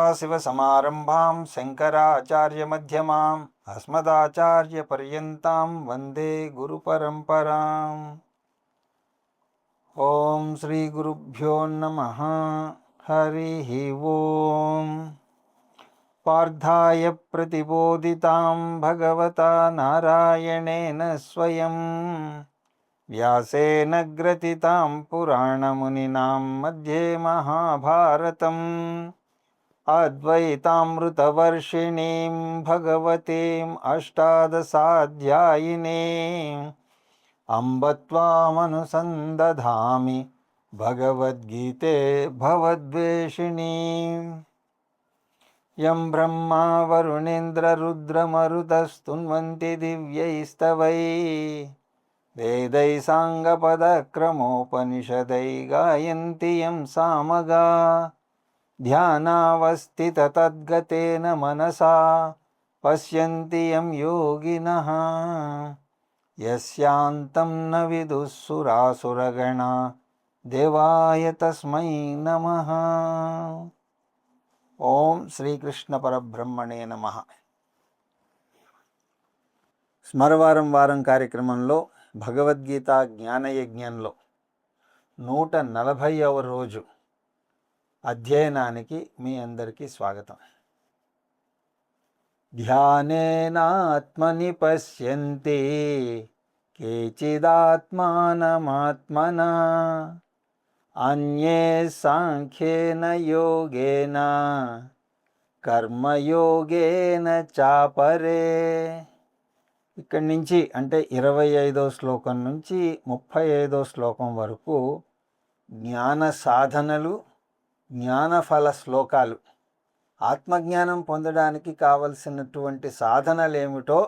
सदाशिवसमारम्भां शङ्कराचार्यमध्यमाम् अस्मदाचार्यपर्यन्तां वन्दे गुरुपरम्पराम्। ॐ श्रीगुरुभ्यो नमः। हरिः ॐ। पार्थाय प्रतिबोधितां भगवता नारायणेन स्वयं व्यासेन ग्रथितां पुराणमुनिनां मध्ये महाभारतम् अद्वैतामृतवर्षिणीं भगवतीम् अष्टादशाध्यायिनीम् अम्ब त्वामनुसन्दधामि भगवद्गीते भवद्वेषिणीम्। यं ब्रह्मा वरुणेन्द्ररुद्रमरुतस्तुन्वन्ति दिव्यैस्तवैः वेदैः साङ्गपदक्रमोपनिषदैः गायन्ति यं सामगाः। ध्यानावस्थिततद्गतेन मनसा पश्यन्ति यं योगिनः यस्यान्तं न विदुः सुरासुरगणा देवाय तस्मै नमः। ఓం శ్రీకృష్ణ పరబ్రహ్మణే నమః. స్మరవారం వారం కార్యక్రమంలో భగవద్గీత జ్ఞానయజ్ఞంలో 140వ రోజు అధ్యయనానికి మీ అందరికీ స్వాగతం. ధ్యానేనాత్మని పశ్యంతి కేచిదాత్మానమాత్మనా అన్యే సాంఖ్యేన యోగేన కర్మయోగేన చాపరే. ఇక్కడి నుంచి అంటే 25వ శ్లోకం నుంచి 35వ శ్లోకం వరకు జ్ఞాన సాధనలు, జ్ఞానఫల శ్లోకాలు. ఆత్మజ్ఞానం పొందడానికి కావలసినటువంటి సాధనలేమిటో,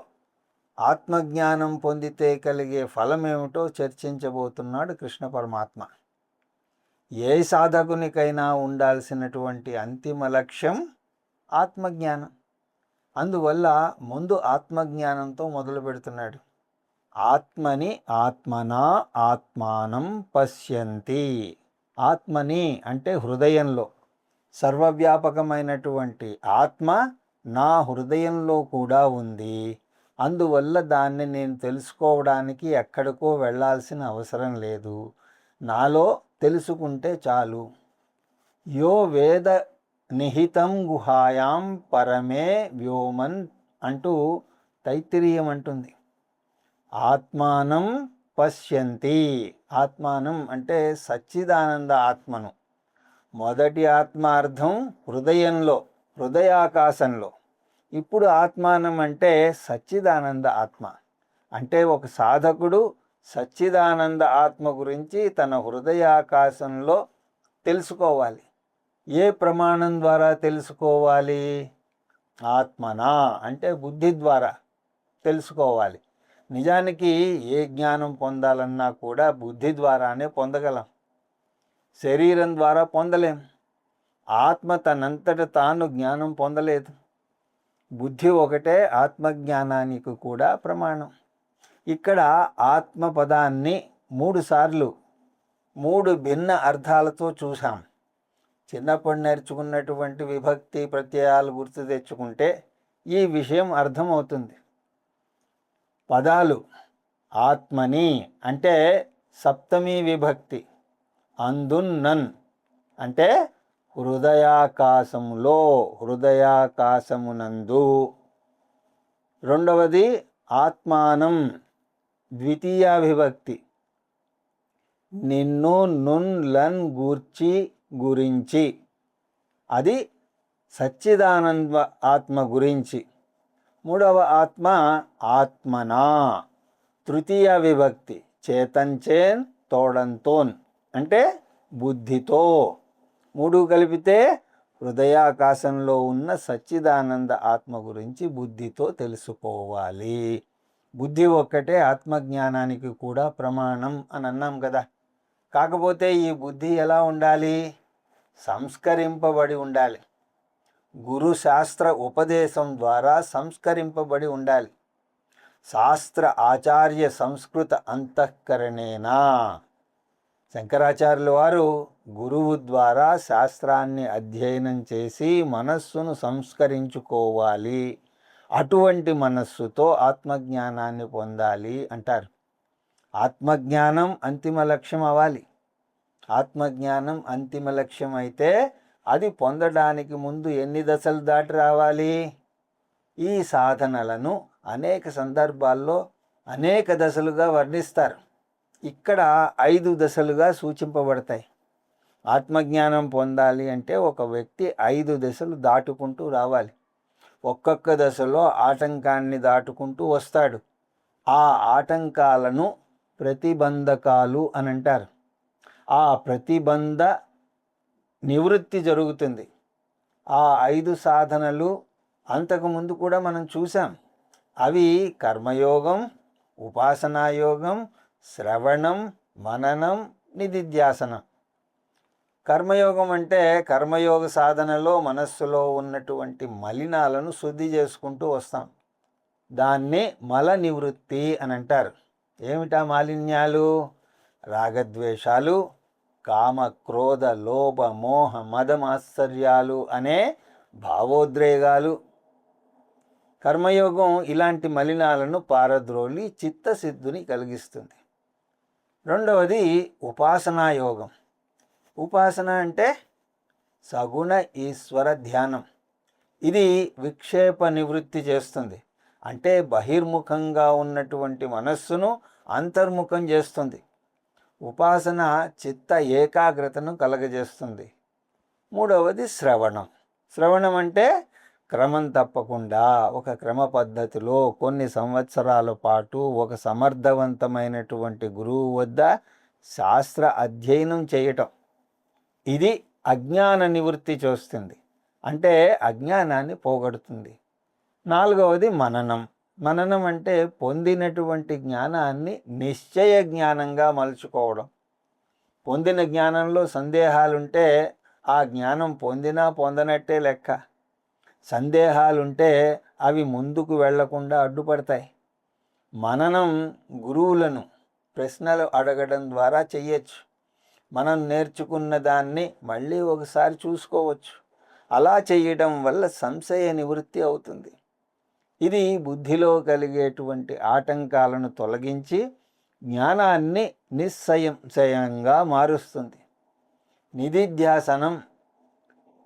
ఆత్మజ్ఞానం పొందితే కలిగే ఫలమేమిటో చర్చించబోతున్నాడు కృష్ణ పరమాత్మ. ఏ సాధకునికైనా ఉండాల్సినటువంటి అంతిమ లక్ష్యం ఆత్మజ్ఞానం. అందువల్ల ముందు ఆత్మజ్ఞానంతో మొదలు పెడుతున్నాడు. ఆత్మని ఆత్మనా ఆత్మానం పశ్యంతి. ఆత్మని అంటే హృదయంలో, సర్వవ్యాపకమైనటువంటి ఆత్మ నా హృదయంలో కూడా ఉంది. అందువల్ల దాన్ని నేను తెలుసుకోవడానికి ఎక్కడికో వెళ్ళాల్సిన అవసరం లేదు, నాలో తెలుసుకుంటే చాలు. యో వేద నిహితం గుహాయాం పరమే వ్యోమన్ అంటూ తైత్తిరీయం అంటుంది. ఆత్మానం పశ్యంతి. ఆత్మానం అంటే సచ్చిదానంద ఆత్మను. మొదటి ఆత్మ అర్థం హృదయంలో, హృదయాకాశంలో. ఇప్పుడు ఆత్మానం అంటే సచ్చిదానంద ఆత్మ. అంటే ఒక సాధకుడు సచ్చిదానంద ఆత్మ గురించి తన హృదయాకాశంలో తెలుసుకోవాలి. ఏ ప్రమాణం ద్వారా తెలుసుకోవాలి? ఆత్మనా అంటే బుద్ధి ద్వారా తెలుసుకోవాలి. నిజానికి ఏ జ్ఞానం పొందాలన్నా కూడా బుద్ధి ద్వారానే పొందగలం, శరీరం ద్వారా పొందలేం. ఆత్మ తనంతట తాను జ్ఞానం పొందలేదు. బుద్ధి ఒకటే ఆత్మజ్ఞానానికి కూడా ప్రమాణం. ఇక్కడ ఆత్మ పదాన్ని 3 సార్లు 3 భిన్న అర్థాలతో చూసాం. చిన్నప్పుడు నేర్చుకున్నటువంటి విభక్తి ప్రత్యయాలు గుర్తు తెచ్చుకుంటే ఈ విషయం అర్థమవుతుంది. పదాలు ఆత్మని అంటే సప్తమి విభక్తి, అందున్నన్ అంటే హృదయాకాశములో, హృదయాకాశమునందు. రెండవది ఆత్మానం ద్వితీయ విభక్తి, నిన్ను నున్ లన్ గూర్చి గురించి. అది సచ్చిదానంద ఆత్మ గురించి. మూడవ ఆత్మ ఆత్మనా తృతీయ విభక్తి, చేతంచేన్ తోడంతోన్ అంటే బుద్ధితో. 3 కలిపితే హృదయాకాశంలో ఉన్న సచ్చిదానంద ఆత్మ గురించి బుద్ధితో తెలుసుకోవాలి. బుద్ధి ఒక్కటే ఆత్మజ్ఞానానికి కూడా ప్రమాణం అని అన్నాం కదా. కాకపోతే ఈ బుద్ధి ఎలా ఉండాలి? సంస్కరింపబడి ఉండాలి. గురు శాస్త్ర ఉపదేశం ద్వారా సంస్కరింపబడి ఉండాలి. శాస్త్ర ఆచార్య సంస్కృత అంతఃకరణేనా. శంకరాచార్యుల వారు గురువు ద్వారా శాస్త్రాన్ని అధ్యయనం చేసి మనస్సును సంస్కరించుకోవాలి. అటువంటి మనస్సుతో ఆత్మజ్ఞానాన్ని పొందాలి అంటారు. ఆత్మజ్ఞానం అంతిమ లక్ష్యం అవ్వాలి. ఆత్మజ్ఞానం అంతిమ లక్ష్యం అయితే అది పొందడానికి ముందు ఎన్ని దశలు దాటి రావాలి? ఈ సాధనలను అనేక సందర్భాల్లో అనేక దశలుగా వర్ణిస్తారు. ఇక్కడ 5 దశలుగా సూచింపబడతాయి. ఆత్మజ్ఞానం పొందాలి అంటే ఒక వ్యక్తి 5 దశలు దాటుకుంటూ రావాలి. ఒక్కొక్క దశలో ఆటంకాన్ని దాటుకుంటూ వస్తాడు. ఆ ఆటంకాలను ప్రతిబంధకాలు అని అంటారు. ఆ ప్రతిబంధ నివృత్తి జరుగుతుంది. ఆ 5 సాధనలు అంతకుముందు కూడా మనం చూసాం. అవి కర్మయోగం, ఉపాసనాయోగం, శ్రవణం, మననం, నిధిధ్యాసనం. కర్మయోగం అంటే కర్మయోగ సాధనలో మనస్సులో ఉన్నటువంటి మలినాలను శుద్ధి చేసుకుంటూ వస్తాం. దాన్ని మల నివృత్తి అని అంటారు. ఏమిటా మాలిన్యాలు? రాగద్వేషాలు, కామ, క్రోధ, లోభ, మోహ, మదమాశ్చర్యాలు అనే భావోద్రేగాలు. కర్మయోగం ఇలాంటి మలినాలను పారద్రోలి చిత్తశుద్ధిని కలిగిస్తుంది. రెండవది ఉపాసనాయోగం. ఉపాసన అంటే సగుణ ఈశ్వర ధ్యానం. ఇది విక్షేప నివృత్తి చేస్తుంది. అంటే బహిర్ముఖంగా ఉన్నటువంటి మనస్సును అంతర్ముఖం చేస్తుంది. ఉపాసన చిత్త ఏకాగ్రతను కలగజేస్తుంది. మూడవది శ్రవణం. శ్రవణం అంటే క్రమం తప్పకుండా ఒక క్రమ పద్ధతిలో కొన్ని సంవత్సరాల పాటు ఒక సమర్థవంతమైనటువంటి గురువు వద్ద శాస్త్ర అధ్యయనం చేయటం. ఇది అజ్ఞాన నివృత్తి చేస్తుంది. అంటే అజ్ఞానాన్ని పోగొడుతుంది. నాలుగవది మననం. మననం అంటే పొందినటువంటి జ్ఞానాన్ని నిశ్చయ జ్ఞానంగా మలుచుకోవడం. పొందిన జ్ఞానంలో సందేహాలుంటే ఆ జ్ఞానం పొందినా పొందనట్టే లెక్క. సందేహాలుంటే అవి ముందుకు వెళ్లకుండా అడ్డుపడతాయి. మననం గురువులను ప్రశ్నలు అడగడం ద్వారా చెయ్యొచ్చు. మనం నేర్చుకున్న దాన్ని మళ్ళీ ఒకసారి చూసుకోవచ్చు. అలా చేయడం వల్ల సంశయ నివృత్తి అవుతుంది. ఇది బుద్ధిలో కలిగేటువంటి ఆటంకాలను తొలగించి జ్ఞానాన్ని నిస్సంశయంగా మారుస్తుంది. నిధిధ్యాసనం,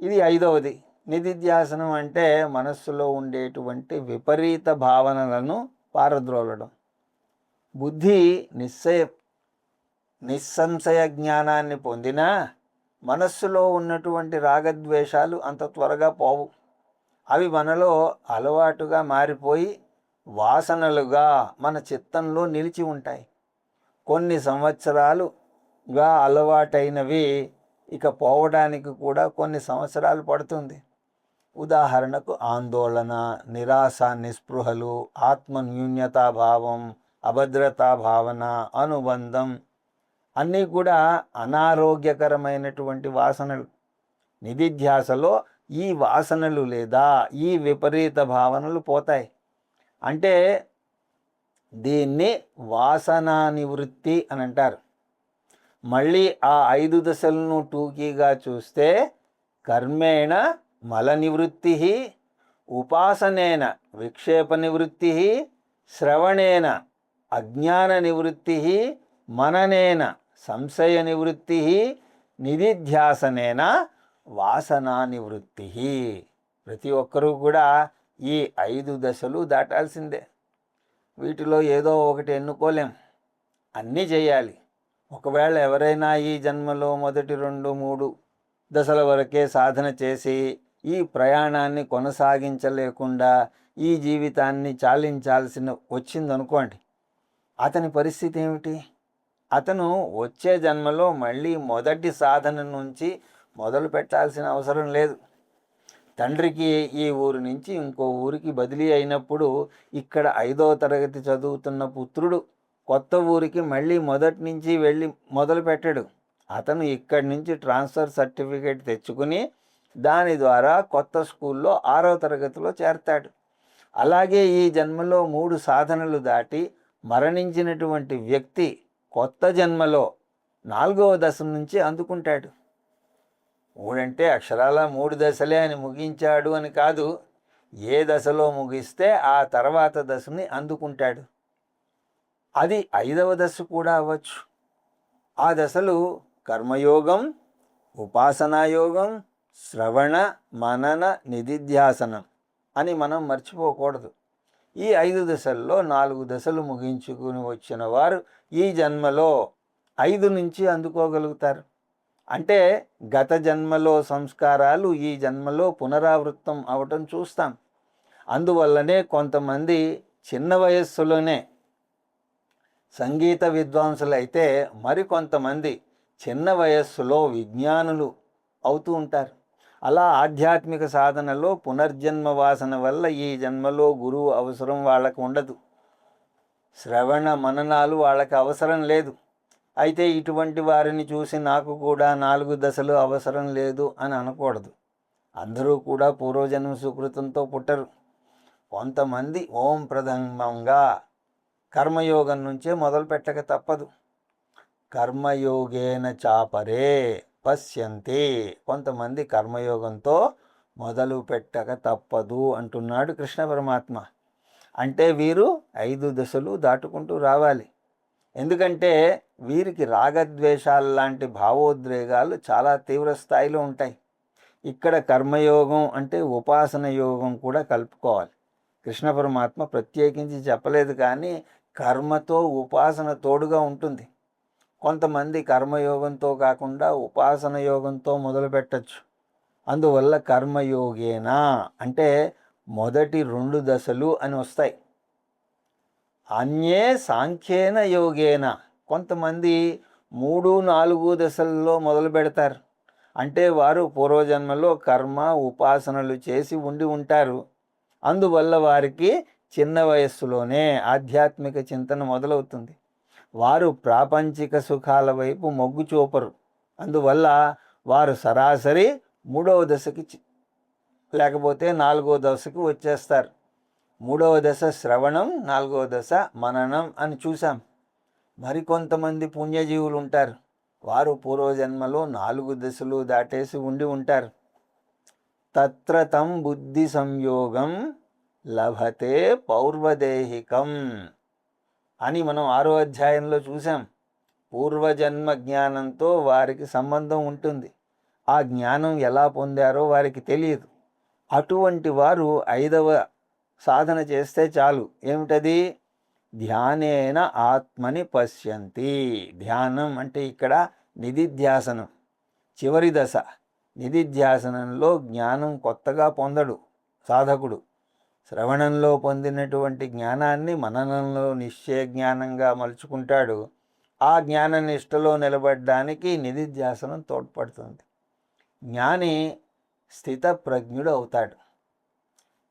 ఇది 5వది. నిధిధ్యాసనం అంటే మనస్సులో ఉండేటువంటి విపరీత భావనలను పారద్రోలడం. బుద్ధి నిస్సంశయ జ్ఞానాన్ని పొందినా మనస్సులో ఉన్నటువంటి రాగద్వేషాలు అంత త్వరగా పోవు. అవి మనలో అలవాటుగా మారిపోయి వాసనలుగా మన చిత్తంలో నిలిచి ఉంటాయి. కొన్ని సంవత్సరాలుగా అలవాటైనవి ఇక పోవడానికి కూడా కొన్ని సంవత్సరాలు పడుతుంది. ఉదాహరణకు ఆందోళన, నిరాశ, నిస్పృహలు, ఆత్మన్యూన్యతాభావం, అభద్రతా భావన, అనుబంధం అన్నీ కూడా అనారోగ్యకరమైనటువంటి వాసనలు. నిధిధ్యాసలో ఈ వాసనలు లేదా ఈ విపరీత భావనలు పోతాయి. అంటే దీన్ని వాసనా నివృత్తి అని అంటారు. మళ్ళీ ఆ 5 దశలను టూకీగా చూస్తే కర్మేణ మల నివృత్తి, ఉపాసనేన విక్షేప నివృత్తి, శ్రవణేన అజ్ఞాన నివృత్తి, మననేన సంశయ నివృత్తి, నిధిధ్యాసనేన వాసనా నివృత్తి. ప్రతి ఒక్కరూ కూడా ఈ 5 దశలు దాటాల్సిందే. వీటిలో ఏదో ఒకటి ఎన్నుకోలేం, అన్నీ చేయాలి. ఒకవేళ ఎవరైనా ఈ జన్మలో మొదటి 2, 3 దశల వరకే సాధన చేసి ఈ ప్రయాణాన్ని కొనసాగించలేకుండా ఈ జీవితాన్ని చాలించాల్సిన వచ్చిందనుకోండి, అతని పరిస్థితి ఏమిటి? అతను వచ్చే జన్మలో మళ్ళీ మొదటి సాధన నుంచి మొదలు పెట్టాల్సిన అవసరం లేదు. తండ్రికి ఈ ఊరు నుంచి ఇంకో ఊరికి బదిలీ అయినప్పుడు ఇక్కడ 5వ తరగతి చదువుతున్న పుత్రుడు కొత్త ఊరికి మళ్ళీ మొదటి నుంచి వెళ్ళి మొదలు పెట్టాడు. అతను ఇక్కడి నుంచి ట్రాన్స్ఫర్ సర్టిఫికేట్ తెచ్చుకుని దాని ద్వారా కొత్త స్కూల్లో 6వ తరగతిలో చేరతాడు. అలాగే ఈ జన్మలో 3 సాధనలు దాటి మరణించినటువంటి వ్యక్తి కొత్త జన్మలో 4వ దశ నుంచి అందుకుంటాడు. మూడంటే అక్షరాల 3 దశలే అని ముగించాడు అని కాదు. ఏ దశలో ముగిస్తే ఆ తర్వాత దశని అందుకుంటాడు. అది 5వ దశ కూడా అవ్వచ్చు. ఆ దశలు కర్మయోగం, ఉపాసనాయోగం, శ్రవణ, మనన, నిధిధ్యాసనం అని మనం మర్చిపోకూడదు. ఈ 5 దశల్లో 4 దశలు ముగించుకుని వచ్చిన వారు ఈ జన్మలో 5 నుంచి అందుకోగలుగుతారు. అంటే గత జన్మలో సంస్కారాలు ఈ జన్మలో పునరావృతం అవటం చూస్తాం. అందువల్లనే కొంతమంది చిన్న వయస్సులోనే సంగీత విద్వాంసులు అయితే మరికొంతమంది చిన్న వయస్సులో విజ్ఞానులు అవుతూ ఉంటారు. అలా ఆధ్యాత్మిక సాధనలో పునర్జన్మ వాసన వల్ల ఈ జన్మలో గురువు అవసరం వాళ్ళకు ఉండదు. శ్రవణ మననాలు వాళ్ళకి అవసరం లేదు. అయితే ఇటువంటి వారిని చూసి నాకు కూడా 4 దశలు అవసరం లేదు అని అనకూడదు. అందరూ కూడా పూర్వజన్మ సుకృతంతో పుట్టరు. కొంతమంది ఓం ప్రథమంగా కర్మయోగం నుంచే మొదలు పెట్టక తప్పదు. కర్మయోగేన చాపరే పశ్యంతి. కొంతమంది కర్మయోగంతో మొదలు పెట్టక తప్పదు అంటున్నాడు కృష్ణ పరమాత్మ. అంటే వీరు 5 దశలు దాటుకుంటూ రావాలి. ఎందుకంటే వీరికి రాగద్వేషాలు లాంటి భావోద్వేగాలు చాలా తీవ్ర స్థాయిలో ఉంటాయి. ఇక్కడ కర్మయోగం అంటే ఉపాసన యోగం కూడా కలుపుకోవాలి. కృష్ణ పరమాత్మ ప్రత్యేకించి చెప్పలేదు, కానీ కర్మతో ఉపాసన తోడుగా ఉంటుంది. కొంతమంది కర్మయోగంతో కాకుండా ఉపాసన యోగంతో మొదలు పెట్టచ్చు. అందువల్ల కర్మయోగేనా అంటే మొదటి 2 దశలు అని వస్తాయి. అన్యే సాంఖ్యేన యోగేన. కొంతమంది 3, 4 దశల్లో మొదలు పెడతారు. అంటే వారు పూర్వజన్మలో కర్మ ఉపాసనలు చేసి ఉండి ఉంటారు. అందువల్ల వారికి చిన్న వయస్సులోనే ఆధ్యాత్మిక చింతన మొదలవుతుంది. వారు ప్రాపంచిక సుఖాల వైపు మొగ్గు చూపరు. అందువల్ల వారు సరాసరి 3వ దశకి లేకపోతే 4వ దశకి వచ్చేస్తారు. 3వ దశ శ్రవణం, 4వ దశ మననం అని చూసాం. మరికొంతమంది పుణ్యజీవులు ఉంటారు. వారు పూర్వజన్మలో 4 దశలు దాటేసి ఉండి ఉంటారు. తత్ర తం బుద్ధి సంయోగం లభతే పౌర్వదేహికం అని మనం 6వ అధ్యాయంలో చూసాం. పూర్వజన్మ జ్ఞానంతో వారికి సంబంధం ఉంటుంది. ఆ జ్ఞానం ఎలా పొందారో వారికి తెలియదు. అటువంటి వారు 5వ సాధన చేస్తే చాలు. ఏమిటది? ధ్యానేన ఆత్మని పశ్యంతి. ధ్యానం అంటే ఇక్కడ నిధిధ్యాసనం చివరి దశ. నిధిధ్యాసనంలో జ్ఞానం కొత్తగా పొందడు సాధకుడు. శ్రవణంలో పొందినటువంటి జ్ఞానాన్ని మననంలో నిశ్చయ జ్ఞానంగా మలుచుకుంటాడు. ఆ జ్ఞాన నిష్టలో నిలబడడానికి నిధిధ్యాసనం తోడ్పడుతుంది. జ్ఞాని స్థితప్రజ్ఞుడు అవుతాడు.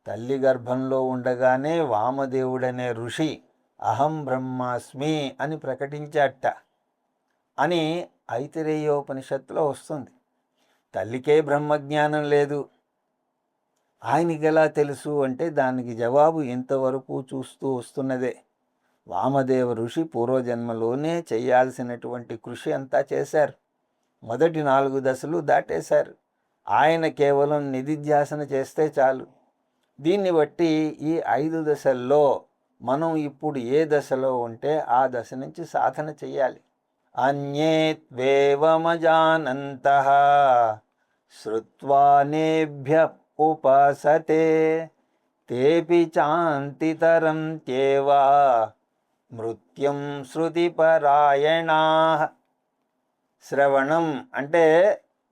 తల్లి గర్భంలో ఉండగానే వామదేవుడనే ఋషి అహం బ్రహ్మాస్మి అని ప్రకటించాట అని ఐతిరేయోపనిషత్తులో వస్తుంది. తల్లికే బ్రహ్మజ్ఞానం లేదు, ఆయనకి ఎలా తెలుసు అంటే దానికి జవాబు ఇంతవరకు చూస్తూ వస్తున్నదే. వామదేవ ఋషి పూర్వజన్మలోనే చేయాల్సినటువంటి కృషి అంతా చేశారు. మొదటి 4 దశలు దాటేశారు. ఆయన కేవలం నిధిధ్యాసన చేస్తే చాలు. దీన్ని బట్టి ఈ 5 దశల్లో మనం ఇప్పుడు ఏ దశలో ఉంటే ఆ దశ నుంచి సాధన చెయ్యాలి. అన్యేత్వేవమజానంతః శ్రుత్వానేభ్య ఉపాసతే తేపి చాంతితరం త్యేవ మృత్యుం శృతిపరాయణాః. శ్రవణం అంటే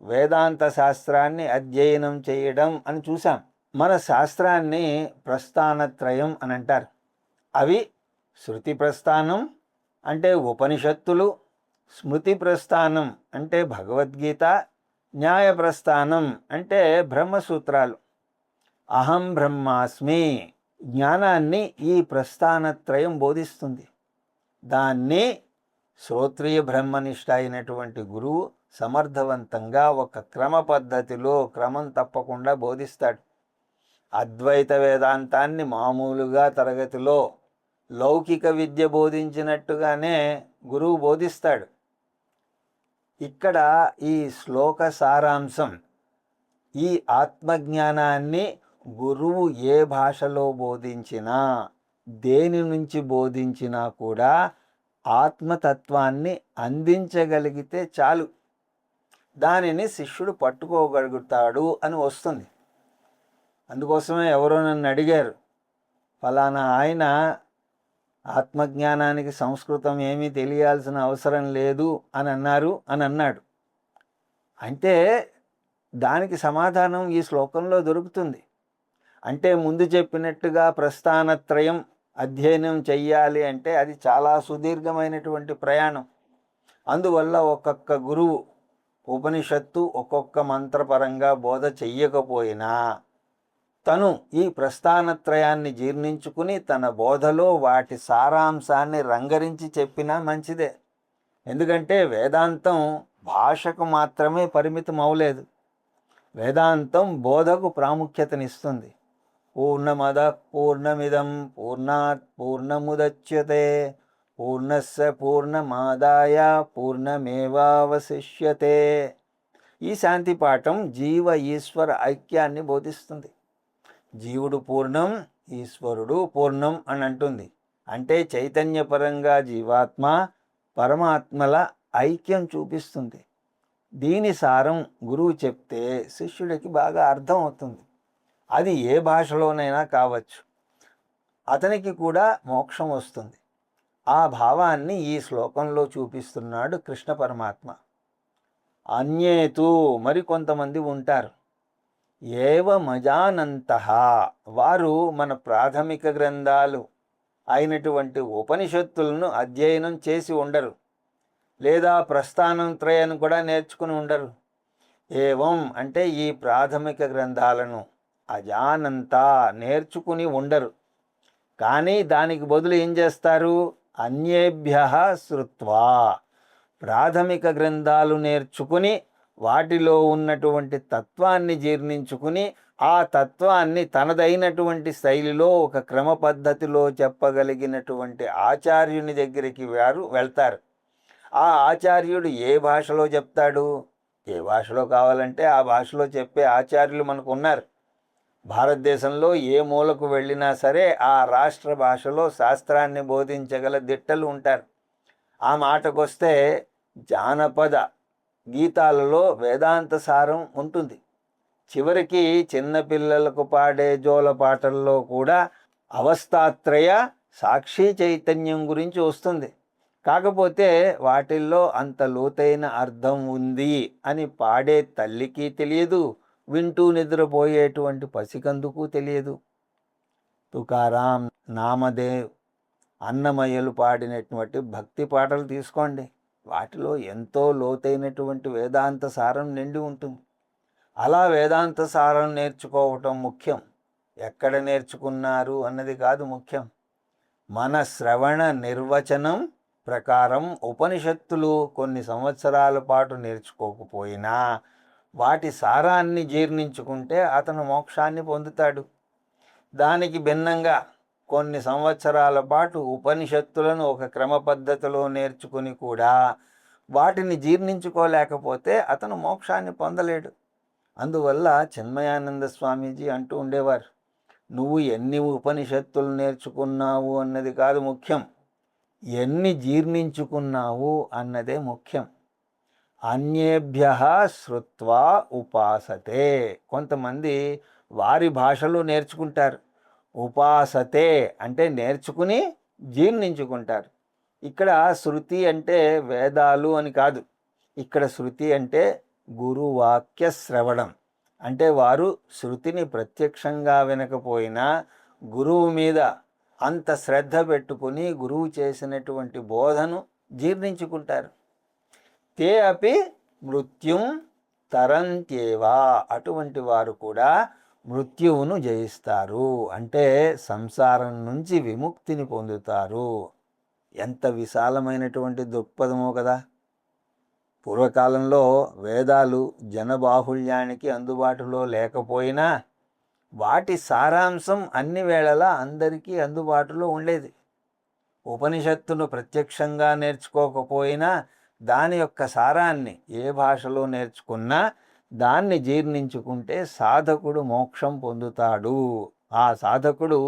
వేదాంత శాస్త్రాన్ని అధ్యయనం చేయడం అని చూసాం. మన శాస్త్రాన్ని ప్రస్థానత్రయం అని అంటారు. అవి శృతి ప్రస్థానం అంటే ఉపనిషత్తులు, స్మృతి ప్రస్థానం అంటే భగవద్గీత, న్యాయ ప్రస్థానం అంటే బ్రహ్మసూత్రాలు. అహం బ్రహ్మాస్మి జ్ఞానాన్ని ఈ ప్రస్థానత్రయం బోధిస్తుంది. దాన్ని శ్రోత్రియ బ్రహ్మనిష్ట అయినటువంటి గురువు సమర్థవంతంగా ఒక క్రమ పద్ధతిలో క్రమం తప్పకుండా బోధిస్తాడు. అద్వైత వేదాంతాన్ని మామూలుగా తరగతిలో లౌకిక విద్య బోధించినట్టుగానే గురువు బోధిస్తాడు. ఇక్కడ ఈ శ్లోక సారాంశం, ఈ ఆత్మజ్ఞానాన్ని గురువు ఏ భాషలో బోధించినా, దేని నుంచి బోధించినా కూడా ఆత్మతత్వాన్ని అందించగలిగితే చాలు, దానిని శిష్యుడు పట్టుకోగలుగుతాడు అని వస్తుంది. అందుకోసమే ఎవరో నన్ను అడిగారు, ఫలానా ఆయన ఆత్మజ్ఞానానికి సంస్కృతం ఏమీ తెలియాల్సిన అవసరం లేదు అని అన్నాడు. అంటే దానికి సమాధానం ఈ శ్లోకంలో దొరుకుతుంది. అంటే ముందు చెప్పినట్టుగా ప్రస్థానత్రయం అధ్యయనం చెయ్యాలి అంటే అది చాలా సుదీర్ఘమైనటువంటి ప్రయాణం. అందువల్ల ఒక్కొక్క గురువు ఉపనిషత్తు ఒక్కొక్క మంత్రపరంగా బోధ చెయ్యకపోయినా తను ఈ ప్రస్థానత్రయాన్ని జీర్ణించుకుని తన బోధలో వాటి సారాంశాన్ని రంగరించి చెప్పినా మంచిదే. ఎందుకంటే వేదాంతం భాషకు మాత్రమే పరిమితం అవలేదు. వేదాంతం బోధకు ప్రాముఖ్యతనిస్తుంది. పూర్ణమద పూర్ణమిదం పూర్ణాత్ పూర్ణముదచ్యతే పూర్ణస్య పూర్ణమాదాయ పూర్ణమేవావశిష్యతే. ఈ శాంతి పాఠం జీవ ఈశ్వర ఐక్యాన్ని బోధిస్తుంది. జీవుడు పూర్ణం, ఈశ్వరుడు పూర్ణం అని అంటుంది. అంటే చైతన్యపరంగా జీవాత్మ పరమాత్మల ఐక్యం చూపిస్తుంది. దీని సారం గురువు చెప్తే శిష్యుడికి బాగా అర్థం అవుతుంది. అది ఏ భాషలోనైనా కావచ్చు, అతనికి కూడా మోక్షం వస్తుంది. ఆ భావాన్ని ఈ శ్లోకంలో చూపిస్తున్నాడు కృష్ణ పరమాత్మ. అన్యేతు, మరి కొంతమంది ఉంటారు, ఏవమజానంతః, వారు మన ప్రాథమిక గ్రంథాలు అయినటువంటి ఉపనిషత్తులను అధ్యయనం చేసి ఉండరు, లేదా ప్రస్థానం త్రయాన్ని కూడా నేర్చుకుని ఉండరు. ఏవం అంటే ఈ ప్రాథమిక గ్రంథాలను అజానంత నేర్చుకుని ఉండరు. కానీ దానికి బదులు ఏం చేస్తారు? అన్యేభ్య శ్రుత్వా, ప్రాథమిక గ్రంథాలు నేర్చుకుని వాటిలో ఉన్నటువంటి తత్వాన్ని జీర్ణించుకుని ఆ తత్వాన్ని తనదైనటువంటి శైలిలో ఒక క్రమ పద్ధతిలో చెప్పగలిగినటువంటి ఆచార్యుని దగ్గరికి వారు వెళ్తారు. ఆ ఆచార్యుడు ఏ భాషలో చెప్తాడు? ఏ భాషలో కావాలంటే ఆ భాషలో చెప్పే ఆచార్యులు మనకు ఉన్నారు. భారతదేశంలో ఏ మూలకు వెళ్ళినా సరే ఆ రాష్ట్ర భాషలో శాస్త్రాన్ని బోధించగల దిట్టలు ఉంటారు. ఆ మాటకొస్తే జానపద గీతాలలో వేదాంత సారం ఉంటుంది. చివరికి చిన్నపిల్లలకు పాడే జోల పాటల్లో కూడా అవస్థాత్రయ సాక్షి చైతన్యం గురించి వస్తుంది. కాకపోతే వాటిల్లో అంత లోతైన అర్థం ఉంది అని పాడే తల్లికి తెలియదు, వింటూ నిద్రపోయేటువంటి పసికందుకు తెలియదు. తుకారాం, నామదేవ్, అన్నమయ్యలు పాడినటువంటి భక్తి పాటలు తీసుకోండి, వాటిలో ఎంతో లోతైనటువంటి వేదాంత సారం నిండి ఉంటుంది. అలా వేదాంత సారం నేర్చుకోవటం ముఖ్యం. ఎక్కడ నేర్చుకున్నారు అన్నది కాదు ముఖ్యం. మన శ్రవణ నిర్వచనం ప్రకారం ఉపనిషత్తులు కొన్ని సంవత్సరాల పాటు నేర్చుకోకపోయినా వాటి సారాన్ని జీర్ణించుకుంటే అతను మోక్షాన్ని పొందుతాడు. దానికి భిన్నంగా కొన్ని సంవత్సరాల పాటు ఉపనిషత్తులను ఒక క్రమ పద్ధతిలో నేర్చుకుని కూడా వాటిని జీర్ణించుకోలేకపోతే అతను మోక్షాన్ని పొందలేడు. అందువల్ల చిన్మయానంద స్వామీజీ అంటూ ఉండేవారు, నువ్వు ఎన్ని ఉపనిషత్తులు నేర్చుకున్నావు అన్నది కాదు ముఖ్యం, ఎన్ని జీర్ణించుకున్నావు అన్నదే ముఖ్యం. అన్యేభ్య శ్రుత్వా ఉపాసతే, కొంతమంది వారి భాషలో నేర్చుకుంటారు. ఉపాసతే అంటే నేర్చుకుని జీర్ణించుకుంటారు. ఇక్కడ శృతి అంటే వేదాలు అని కాదు. ఇక్కడ శృతి అంటే గురువాక్య శ్రవణం. అంటే వారు శృతిని ప్రత్యక్షంగా వినకపోయినా గురువు మీద అంత శ్రద్ధ పెట్టుకుని గురువు చేసినటువంటి బోధను జీర్ణించుకుంటారు. తే అపి మృత్యుం తరంత్యేవా, అటువంటి వారు కూడా మృత్యువును జయిస్తారు, అంటే సంసారం నుంచి విముక్తిని పొందుతారు. ఎంత విశాలమైనటువంటి దృక్పథమో కదా. పూర్వకాలంలో వేదాలు జనబాహుళ్యానికి అందుబాటులో లేకపోయినా వాటి సారాంశం అన్ని వేళలా అందరికీ అందుబాటులో ఉండేది. ఉపనిషత్తును ప్రత్యక్షంగా నేర్చుకోకపోయినా దాని యొక్క సారాన్ని ఏ భాషలో నేర్చుకున్నా దాన్ని జీర్ణించుకుంటే సాధకుడు మోక్షం పొందుతాడు. ఆ సాధకుడు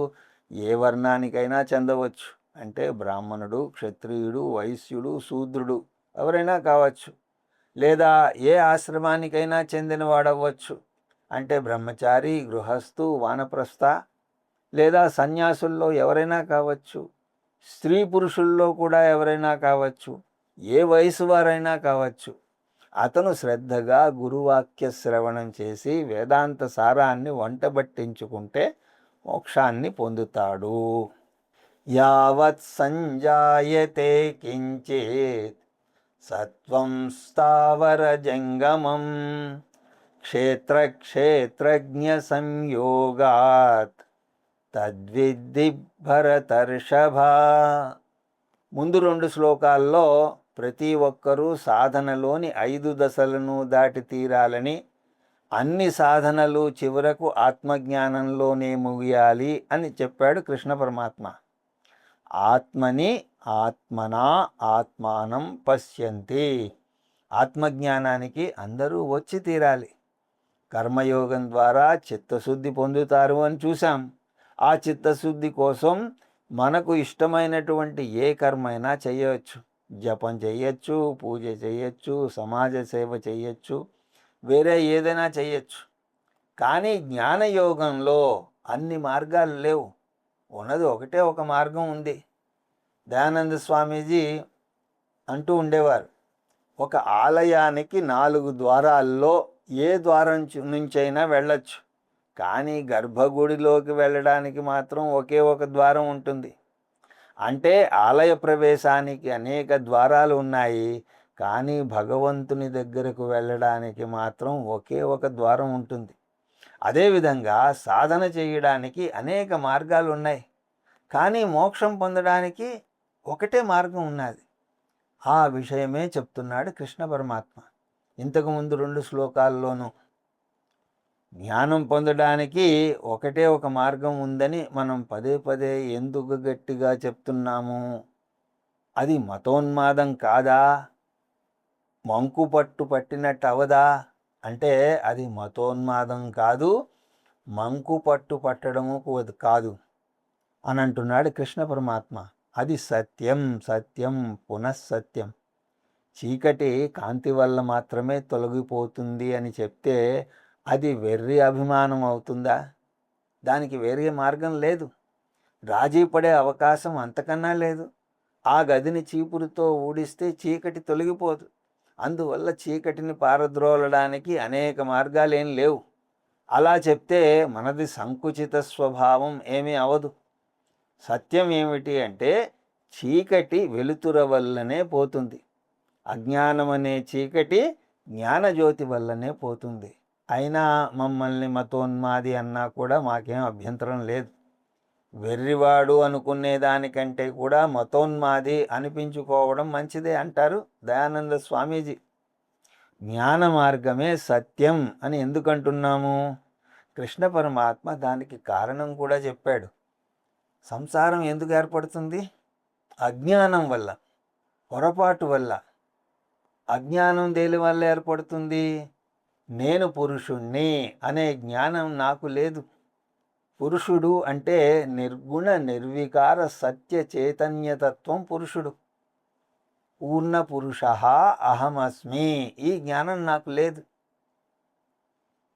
ఏ వర్ణానికైనా చెందవచ్చు. అంటే బ్రాహ్మణుడు, క్షత్రియుడు, వైశ్యుడు, శూద్రుడు ఎవరైనా కావచ్చు. లేదా ఏ ఆశ్రమానికైనా చెందినవాడవ్వచ్చు. అంటే బ్రహ్మచారి, గృహస్థు, వానప్రస్థ, లేదా సన్యాసుల్లో ఎవరైనా కావచ్చు. స్త్రీ పురుషుల్లో కూడా ఎవరైనా కావచ్చు. ఏ వయసు వారైనా కావచ్చు. అతను శ్రద్ధగా గురువాక్య శ్రవణం చేసి వేదాంత సారాన్ని వంటబట్టించుకుంటే మోక్షాన్ని పొందుతాడు. యావత్ సంజాయతే కించిత్ సత్వం స్థావర జంగమం క్షేత్రజ్ఞ సంయోగాత్ తద్విద్ధి భరతర్షభ. ముందు 2 శ్లోకాల్లో ప్రతి ఒక్కరూ సాధనలోని 5 దశలను దాటి తీరాలని, అన్ని సాధనలు చివరకు ఆత్మజ్ఞానంలోనే ముగియాలి అని చెప్పాడు కృష్ణ పరమాత్మ. ఆత్మని ఆత్మనా ఆత్మానం పశ్యంతి. ఆత్మజ్ఞానానికి అందరూ వచ్చి తీరాలి. కర్మయోగం ద్వారా చిత్తశుద్ధి పొందుతారు అని చూసాం. ఆ చిత్తశుద్ధి కోసం మనకు ఇష్టమైనటువంటి ఏ కర్మైనా చేయవచ్చు. జపం చేయొచ్చు, పూజ చేయొచ్చు, సమాజ సేవ చేయొచ్చు, వేరే ఏదైనా చేయొచ్చు. కానీ జ్ఞానయోగంలో అన్ని మార్గాలు లేవు. ఉన్నది ఒకటే ఒక మార్గం ఉంది. దయానంద స్వామీజీ అంటూ ఉండేవారు, ఒక ఆలయానికి 4 ద్వారాల్లో ఏ ద్వారం నుంచైనా వెళ్ళొచ్చు. కానీ గర్భగుడిలోకి వెళ్ళడానికి మాత్రం ఒకే ఒక ద్వారం ఉంటుంది. అంటే ఆలయ ప్రవేశానికి అనేక ద్వారాలు ఉన్నాయి, కానీ భగవంతుని దగ్గరకు వెళ్ళడానికి మాత్రం ఒకే ఒక ద్వారం ఉంటుంది. అదేవిధంగా సాధన చేయడానికి అనేక మార్గాలు ఉన్నాయి, కానీ మోక్షం పొందడానికి ఒకటే మార్గం ఉన్నది. ఆ విషయమే చెప్తున్నాడు కృష్ణ పరమాత్మ. ఇంతకుముందు 2 శ్లోకాల్లోనూ జ్ఞానం పొందడానికి ఒకటే ఒక మార్గం ఉందని మనం పదే పదే ఎందుకు గట్టిగా చెప్తున్నాము? అది మతోన్మాదం కాదా? మంకు పట్టు పట్టినట్టు అవదా? అంటే అది మతోన్మాదం కాదు, మంకు పట్టు పట్టడము కాదు అని అంటున్నాడు కృష్ణ పరమాత్మ. అది సత్యం, సత్యం పునఃసత్యం. చీకటి కాంతి వల్ల మాత్రమే తొలగిపోతుంది అని చెప్తే అది వెర్రి అభిమానం అవుతుందా? దానికి వేరే మార్గం లేదు. రాజీ పడే అవకాశం అంతకన్నా లేదు. ఆ గదిని చీపురుతో ఊడిస్తే చీకటి తొలగిపోదు. అందువల్ల చీకటిని పారద్రోలడానికి అనేక మార్గాలేం లేవు. అలా చెప్తే మనది సంకుచిత స్వభావం ఏమీ అవదు. సత్యం ఏమిటి అంటే చీకటి వెలుతుర వల్లనే పోతుంది. అజ్ఞానం అనే చీకటి జ్ఞానజ్యోతి వల్లనే పోతుంది. అయినా మమ్మల్ని మతోన్మాది అన్నా కూడా మాకేం అభ్యంతరం లేదు. వెర్రివాడు అనుకునే దానికంటే కూడా మతోన్మాది అనిపించుకోవడం మంచిదే అంటారు దయానంద స్వామీజీ. జ్ఞాన మార్గమే సత్యం అని ఎందుకంటున్నాము? కృష్ణ పరమాత్మ దానికి కారణం కూడా చెప్పాడు. సంసారం ఎందుకు ఏర్పడుతుంది? అజ్ఞానం వల్ల, పొరపాటు వల్ల. అజ్ఞానం దేని వల్ల ఏర్పడుతుంది? నేను పురుషుణ్ణి అనే జ్ఞానం నాకు లేదు. పురుషుడు అంటే నిర్గుణ నిర్వికార సత్య చైతన్యతత్వం పురుషుడు. పూర్ణ పురుష అహమస్మి. ఈ జ్ఞానం నాకు లేదు.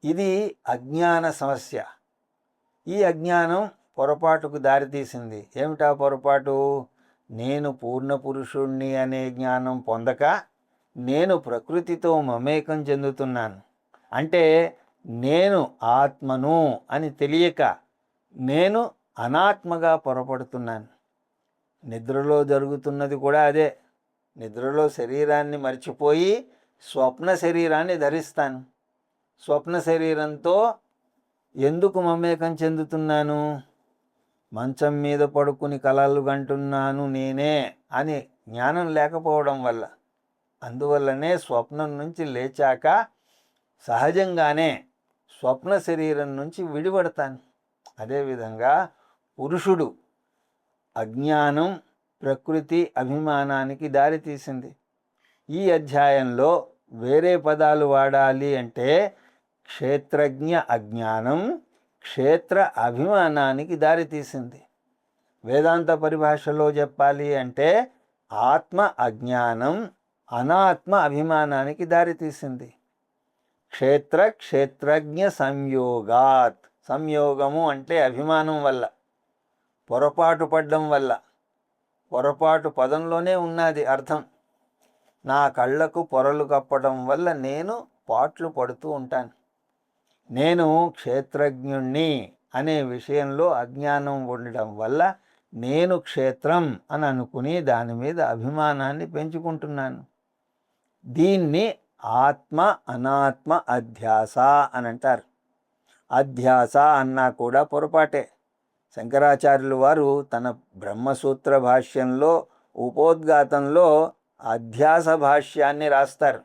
ఇది అజ్ఞాన సమస్య. ఈ అజ్ఞానం పొరపాటుకు దారితీసింది. ఏమిటా పొరపాటు? నేను పూర్ణ పురుషుణ్ణి అనే జ్ఞానం పొందక నేను ప్రకృతితో మమేకం చెందుతున్నాను. అంటే నేను ఆత్మను అని తెలియక నేను అనాత్మగా పొరపడుతున్నాను. నిద్రలో జరుగుతున్నది కూడా అదే. నిద్రలో శరీరాన్ని మర్చిపోయి స్వప్న శరీరాన్ని ధరిస్తాను. స్వప్న శరీరంతో ఎందుకు మమేకం చెందుతున్నాను? మంచం మీద పడుకుని కలలు కంటున్నాను నేనే అని జ్ఞానం లేకపోవడం వల్ల. అందువల్లనే స్వప్నం నుంచి లేచాక సహజంగానే స్వప్న శరీరం నుంచి విడిపడతాను. అదేవిధంగా పురుషుడు అజ్ఞానం ప్రకృతి అభిమానానికి దారితీసింది. ఈ అధ్యాయంలో వేరే పదాలు వాడాలి అంటే క్షేత్రజ్ఞ అజ్ఞానం క్షేత్ర అభిమానానికి దారితీసింది. వేదాంత పరిభాషలో చెప్పాలి అంటే ఆత్మ అజ్ఞానం అనాత్మ అభిమానానికి దారితీసింది. క్షేత్రజ్ఞ సంయోగాత్, సంయోగము అంటే అభిమానం వల్ల, పొరపాటు పడ్డం వల్ల, పొరపాటు పదంలోనే ఉన్నది అర్థం. నా కళ్ళకు పొరలు కప్పడం వల్ల నేను పాట్లు పడుతూ ఉంటాను. నేను క్షేత్రజ్ఞుణ్ణి అనే విషయంలో అజ్ఞానం ఉండడం వల్ల నేను క్షేత్రం అని అనుకుని దాని మీద అభిమానాన్ని పెంచుకుంటున్నాను. దీన్ని ఆత్మ అనాత్మ అధ్యాస అని అంటారు. అధ్యాస అన్నా కూడా పొరపాటే. శంకరాచార్యులు వారు తన బ్రహ్మసూత్ర భాష్యంలో ఉపోద్ఘాతంలో అధ్యాస భాష్యాన్ని రాస్తారు.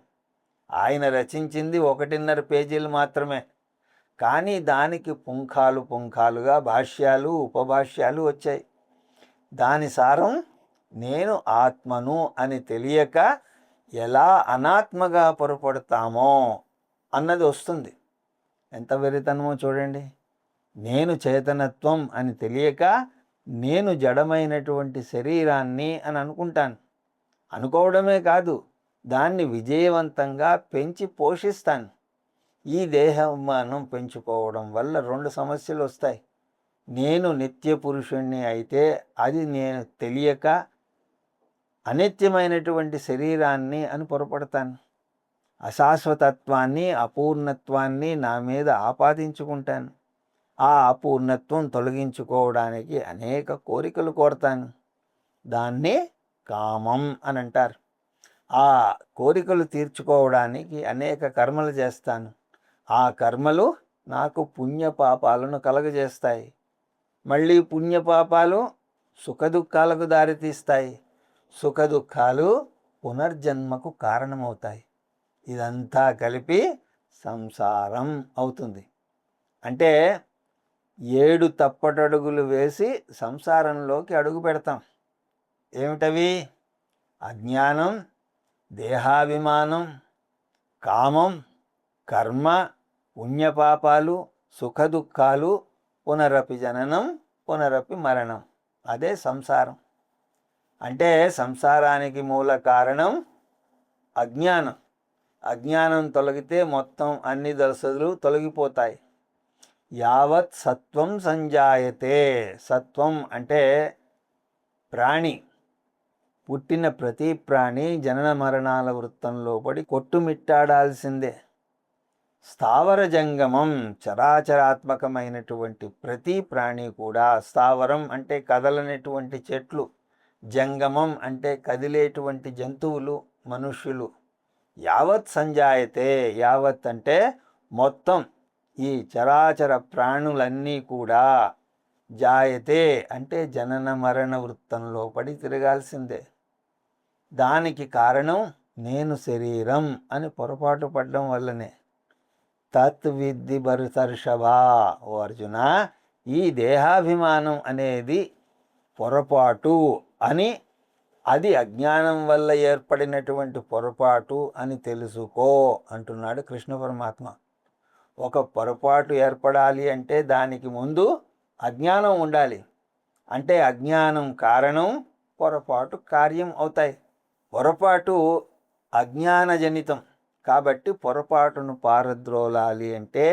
ఆయన రచించింది 1.5 పేజీలు మాత్రమే, కానీ దానికి పుంఖాలుగా భాష్యాలు ఉపభాష్యాలు వచ్చాయి. దాని సారం నేను ఆత్మను అని తెలియక ఎలా అనాత్మగా పొరపడతామో అన్నది వస్తుంది. ఎంత వెరితనమో చూడండి. నేను చేతనత్వం అని తెలియక నేను జడమైనటువంటి శరీరాన్ని అని అనుకుంటాను. అనుకోవడమే కాదు, దాన్ని విజయవంతంగా పెంచి పోషిస్తాను. ఈ దేహాభిమానం పెంచుకోవడం వల్ల 2 సమస్యలు వస్తాయి. నేను నిత్య పురుషుణ్ణి అయితే అది నేను తెలియక అనిత్యమైనటువంటి శరీరాన్ని అని పొరపడతాను. అశాశ్వతత్వాన్ని అపూర్ణత్వాన్ని నా మీద ఆపాదించుకుంటాను. ఆ అపూర్ణత్వం తొలగించుకోవడానికి అనేక కోరికలు కోరతాను. దాన్ని కామం అని అంటారు. ఆ కోరికలు తీర్చుకోవడానికి అనేక కర్మలు చేస్తాను. ఆ కర్మలు నాకు పుణ్యపాపాలను కలగజేస్తాయి. మళ్ళీ పుణ్యపాపాలు సుఖదుఖాలకు దారితీస్తాయి. సుఖదుఖాలు పునర్జన్మకు కారణమవుతాయి. ఇదంతా కలిపి సంసారం అవుతుంది. అంటే 7 తప్పటడుగులు వేసి సంసారంలోకి అడుగు పెడతాం. ఏమిటవి? అజ్ఞానం, దేహాభిమానం, కామం, కర్మ, పుణ్యపాపాలు, సుఖదుఖాలు, పునరపి జననం, పునరపి మరణం. అదే సంసారం. అంటే సంసారానికి మూల కారణం అజ్ఞానం. అజ్ఞానం తొలగితే మొత్తం అన్ని దశలు తొలగిపోతాయి. యావత్ సత్వం సంజాయతే. సత్వం అంటే ప్రాణి. పుట్టిన ప్రతి ప్రాణి జనన మరణాల వృత్తంలో పడి కొట్టుమిట్టాడాల్సిందే. స్థావర జంగమం, చరాచరాత్మకమైనటువంటి ప్రతి ప్రాణి కూడా, స్థావరం అంటే కదలనటువంటి చెట్లు, జంగమం అంటే కదిలేటువంటి జంతువులు, మనుష్యులు. యావత్ సంజాయతే, యావత్ అంటే మొత్తం ఈ చరాచర ప్రాణులన్నీ కూడా, జాయతే అంటే జనన మరణ వృత్తంలో పడి తిరగాల్సిందే. దానికి కారణం నేను శరీరం అని పొరపాటు పడడం వల్లనే. తత్విద్ది భరతర్షభా, ఓ అర్జున, ఈ దేహాభిమానం అనేది పొరపాటు అని, అది అజ్ఞానం వల్ల ఏర్పడినటువంటి పొరపాటు అని తెలుసుకో అంటున్నాడు కృష్ణ పరమాత్మ. ఒక పొరపాటు ఏర్పడాలి అంటే దానికి ముందు అజ్ఞానం ఉండాలి. అంటే అజ్ఞానం కారణం, పొరపాటు కార్యం అవుతాయి. పొరపాటు అజ్ఞానజనితం కాబట్టి పొరపాటును పారద్రోలాలి అంటే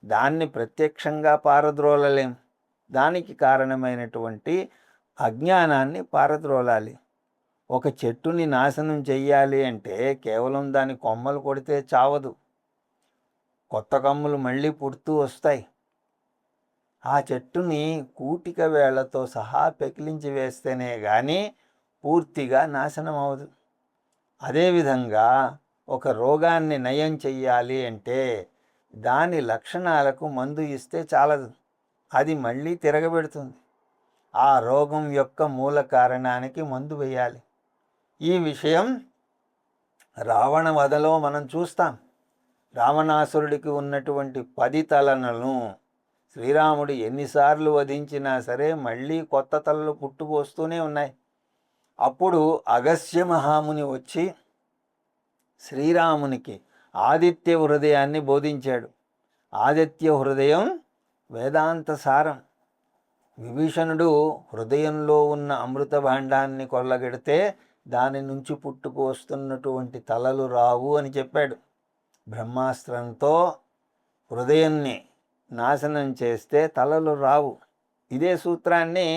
దాన్ని ప్రత్యక్షంగా పారద్రోలలేం. దానికి కారణమైనటువంటి అజ్ఞానాన్ని పారద్రోలాలి. ఒక చెట్టుని నాశనం చెయ్యాలి అంటే కేవలం దాని కొమ్మలు కొడితే చావదు. కొత్త కొమ్మలు మళ్ళీ పుడుతూ వస్తాయి. ఆ చెట్టుని కూటిక వేళ్లతో సహా పెకిలించి వేస్తేనే కానీ పూర్తిగా నాశనం అవ్వదు. అదేవిధంగా ఒక రోగాన్ని నయం చెయ్యాలి అంటే దాని లక్షణాలకు మందు ఇస్తే చాలదు, అది మళ్ళీ తిరగబెడుతుంది. ఆ రోగం యొక్క మూల కారణానికి మందు వేయాలి. ఈ విషయం రావణ వధలో మనం చూస్తాం. రావణాసురుడికి ఉన్నటువంటి 10 తలలను శ్రీరాముడు ఎన్నిసార్లు వధించినా సరే మళ్ళీ కొత్త తలలు పుట్టుకొస్తూనే ఉన్నాయి. అప్పుడు అగస్త్య మహాముని వచ్చి శ్రీరామునికి ఆదిత్య హృదయాన్ని బోధించాడు. ఆదిత్య హృదయం వేదాంత సారం. విభీషణుడు హృదయంలో ఉన్న అమృత భాండాన్ని కొల్లగెడితే దాని నుంచి పుట్టుకు వస్తున్నటువంటి తలలు రావు అని చెప్పాడు. బ్రహ్మాస్త్రంతో హృదయాన్ని నాశనం చేస్తే తలలు రావు. ఇదే సూత్రాన్ని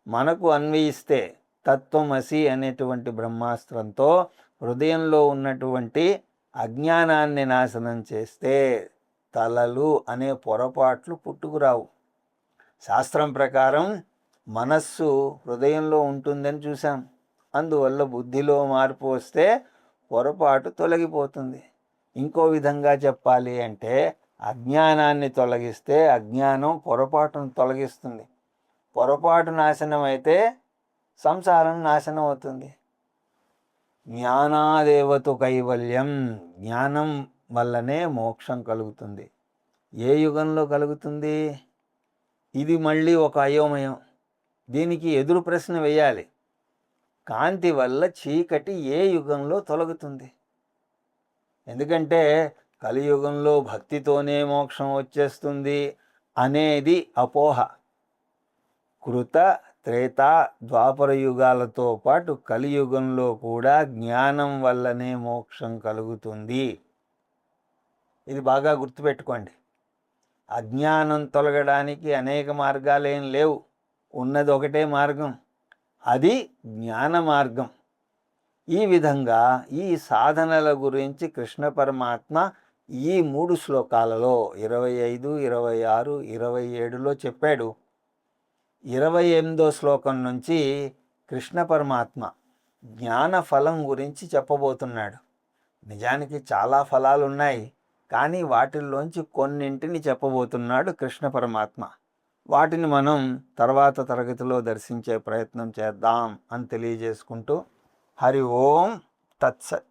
మనకు అన్వయిస్తే తత్వమసి అనేటువంటి బ్రహ్మాస్త్రంతో హృదయంలో ఉన్నటువంటి అజ్ఞానాన్ని నాశనం చేస్తే తలలు అనే పొరపాట్లు పుట్టుకురావు. శాస్త్రం ప్రకారం మనస్సు హృదయంలో ఉంటుందని చూసాం. అందువల్ల బుద్ధిలో మార్పు వస్తే పొరపాటు తొలగిపోతుంది. ఇంకో విధంగా చెప్పాలి అంటే అజ్ఞానాన్ని తొలగిస్తే అజ్ఞానం పొరపాటును తొలగిస్తుంది. పొరపాటు నాశనం అయితే సంసారం నాశనం అవుతుంది. జ్ఞానాదేవతు కైవల్యం, జ్ఞానం వల్లనే మోక్షం కలుగుతుంది. ఏ యుగంలో కలుగుతుంది? ఇది మళ్ళీ ఒక అయోమయం. దీనికి ఎదురు ప్రశ్న వేయాలి. కాంతి వల్ల చీకటి ఏ యుగంలో తొలగుతుంది? ఎందుకంటే కలియుగంలో భక్తితోనే మోక్షం వచ్చేస్తుంది అనేది అపోహ. కృత, త్రేత, ద్వాపర యుగాలతో పాటు కలియుగంలో కూడా జ్ఞానం వల్లనే మోక్షం కలుగుతుంది. ఇది బాగా గుర్తుపెట్టుకోండి. అజ్ఞానం తొలగడానికి అనేక మార్గాలేం లేవు. ఉన్నది ఒకటే మార్గం, అది జ్ఞాన మార్గం. ఈ విధంగా ఈ సాధనల గురించి కృష్ణ పరమాత్మ ఈ 3 శ్లోకాలలో 25, 26, 27లో చెప్పాడు. 28వ శ్లోకం నుంచి కృష్ణ పరమాత్మ జ్ఞాన ఫలం గురించి చెప్పబోతున్నాడు. నిజానికి చాలా ఫలాలు ఉన్నాయి, కానీ వాటిల్లోంచి కొన్నింటిని చెప్పబోతున్నాడు కృష్ణ పరమాత్మ. వాటిని మనం తర్వాత తరగతిలో దర్శించే ప్రయత్నం చేద్దాం అని తెలియజేసుకుంటూ హరి ఓం తత్సత్.